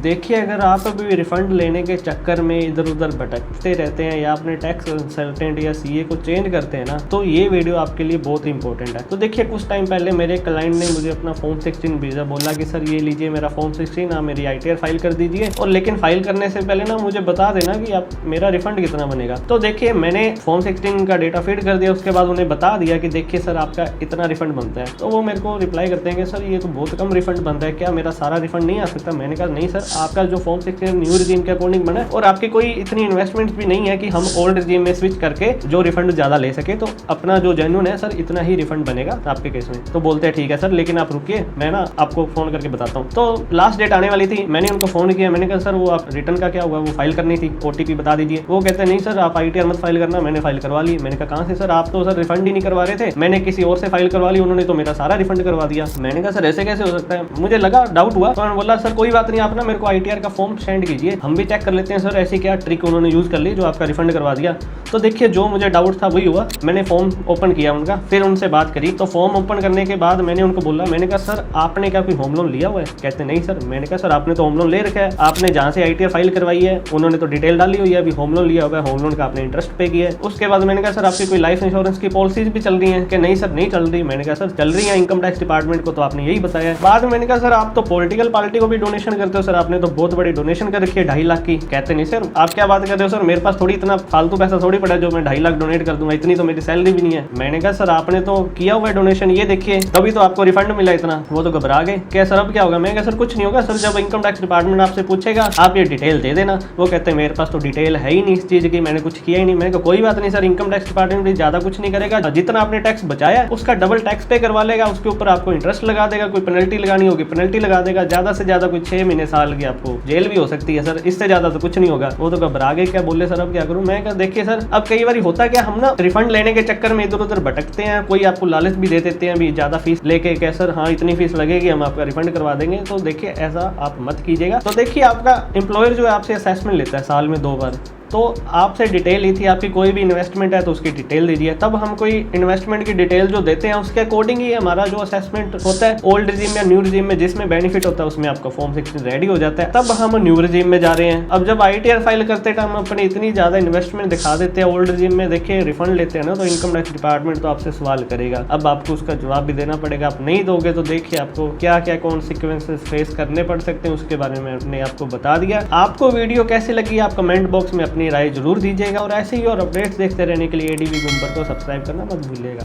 देखिए, अगर आप अभी रिफंड लेने के चक्कर में इधर उधर भटकते रहते हैं या अपने टैक्स कंसल्टेंट या सीए को चेंज करते हैं ना, तो ये वीडियो आपके लिए बहुत इंपॉर्टेंट है। तो देखिए, कुछ टाइम पहले मेरे क्लाइंट ने मुझे अपना फॉर्म 16 भेजा, बोला कि सर ये लीजिए मेरा फॉर्म 16, आप मेरी ITR फाइल कर दीजिए, और लेकिन फाइल करने से पहले ना मुझे बता देना कि आप मेरा रिफंड कितना बनेगा। तो देखिए, मैंने फॉर्म 16 का डेटा फीड कर दिया, उसके बाद उन्हें बता दिया कि देखिए सर आपका इतना रिफंड बनता है। तो वो मेरे को रिप्लाई करते हैं कि सर ये तो बहुत कम रिफंड बनता है, क्या मेरा सारा रिफंड नहीं आ सकता? मैंने कहा नहीं सर, आपका जो फॉर्म 16 न्यू रिजीम के अकॉर्डिंग बना है और आपकी कोई इतनी इन्वेस्टमेंट भी नहीं है कि हम ओल्ड रिजीम में स्विच करके जो रिफंड ज्यादा ले सके, तो अपना जो जेन्युइन है सर इतना ही रिफंड बनेगा आपके केस में। तो बोलते हैं ठीक है सर, लेकिन आप रुकिए, मैं ना आपको फोन करके बताता हूँ। तो लास्ट डेट आने वाली थी, मैंने उनको फोन किया, मैंने कहा सर वो आप रिटर्न का क्या हुआ, वो फाइल करनी थी, OTP बता दीजिए। वो कहते हैं नहीं सर आप ITR मत फाइल करना, मैंने फाइल करवा ली। मैंने कहा कहाँ से सर, आप तो सर रिफंड ही नहीं करवा रहे थे, मैंने किसी और से फाइल करवा ली, उन्होंने तो मेरा सारा रिफंड करवा दिया। मैंने कहा सर ऐसे कैसे हो सकता है? मुझे लगा, डाउट हुआ, तो उन्होंने बोला सर कोई बात नहीं, आप ना मेरे को ITR का फॉर्म सेंड कीजिए, हम भी चेक कर लेते हैं सर ऐसी क्या ट्रिक उन्होंने यूज कर ली जो आपका रिफंड करवा दिया। तो देखिए, जो मुझे डाउट था वही हुआ, मैंने फॉर्म ओपन किया उनका, फिर उनसे बात करी। तो फॉर्म ओपन करने के बाद मैंने उनको बोला, मैंने कहा सर आपने क्या कोई होम लोन लिया हुआ है? कहते नहीं सर। मैंने कहा सर आपने तो होम लोन ले रखा है, आपने जहाँ से ITR फाइल करवाई है उन्होंने तो डिटेल डाली हुई है, अभी होम लोन लिया हुआ है, होम लोन का आपने इंटरेस्ट पे किया है। उसके बाद मैंने कहा सर आपकी कोई लाइफ इंश्योरेंस की पॉलिसीज भी चल रही है? कि नहीं सर नहीं चल रही। मैंने कहा सर चल रही है, इनकम टैक्स डिपार्टमेंट को तो आपने यही बताया है। बाद में मैंने कहा सर आप तो पॉलिटिकल पार्टी को भी डोनेशन करते हो सर, आपने तो बहुत बड़ी डोनेशन कर रखी है 2.5 लाख की। कहते नहीं सर आप क्या बात कर रहे हो सर, मेरे पास थोड़ी इतना फालतू पैसा थोड़ी पड़ा है जो मैं 2.5 लाख डोनेट कर दूंगा, इतनी तो मेरी सैलरी भी नहीं है। मैंने कहा सर आपने तो किया हुआ है डोनेशन, ये देखिए तभी तो आपको रिफंड मिला इतना। वो तो घबरा गए, क्या सर अब क्या होगा? मैं कहा सर कुछ नहीं होगा सर, जब इनकम टैक्स डिपार्टमेंट आपसे पूछेगा आप ये डिटेल दे देना। वो कहते हैं मेरे पास तो डिटेल है ही नहीं इस चीज की, मैंने कुछ किया ही नहीं। मैंने कहा कोई बात नहीं सर, इनकम टैक्स डिपार्टमेंट भी ज्यादा कुछ नहीं करेगा, जितना आपने टैक्स बचाया है उसका डबल टैक्स पे करवा लेगा, उसके ऊपर आपको इंटरेस्ट लगा देगा, कोई पेनल्टी लगानी होगी पेनल्टी लगा देगा, ज्यादा से ज्यादा कोई 6 महीने साल की आपको जेल भी हो सकती है सर, इससे ज्यादा तो कुछ नहीं होगा। वो तो घबरा गए, क्या बोले सर अब क्या करूं? मैं कहा देखिए सर, अब कई बार होता क्या, हम ना रिफंड लेने के चक्कर में इधर उधर भटकते हैं, कोई आपको लालच भी दे देते हैं, भी ज्यादा फीस लेके क्या सर हाँ इतनी फीस लगेगी हम आपका रिफंड करवा देंगे। तो देखिए ऐसा आप मत कीजिएगा। तो देखिए, आपका एम्प्लॉयर जो है आपसे असेसमेंट लेता है साल में 2 बार, तो आपसे डिटेल ली थी, आपकी कोई भी इन्वेस्टमेंट है तो उसकी डिटेल दीजिए। तब हम कोई इन्वेस्टमेंट की डिटेल जो देते हैं उसके अकॉर्डिंग ही हमारा जो असेसमेंट होता है ओल्ड रिजीम या न्यू रिजीम में, जिसमें बेनिफिट होता है उसमें आपका फॉर्म 16 रेडी हो जाता है, तब हम न्यू रिजीम में जा रहे हैं। अब जब ITR फाइल करते टाइम हम अपनी इतनी ज्यादा इन्वेस्टमेंट दिखा देते हैं ओल्ड रिजीम में, देखिए रिफंड लेते हैं ना, तो इनकम टैक्स डिपार्टमेंट तो आपसे सवाल करेगा, अब आपको उसका जवाब भी देना पड़ेगा। आप नहीं दोगे तो देखिए आपको क्या क्या कॉन्सिक्वेंसेस फेस करने पड़ सकते हैं, उसके बारे में मैंने आपको बता दिया। आपको वीडियो कैसी लगी आप कमेंट बॉक्स में अपनी राय जरूर दीजिए, और ऐसे ही और अपडेट्स देखते रहने के लिए ADV गुम्बर को सब्सक्राइब करना मत भूलिएगा।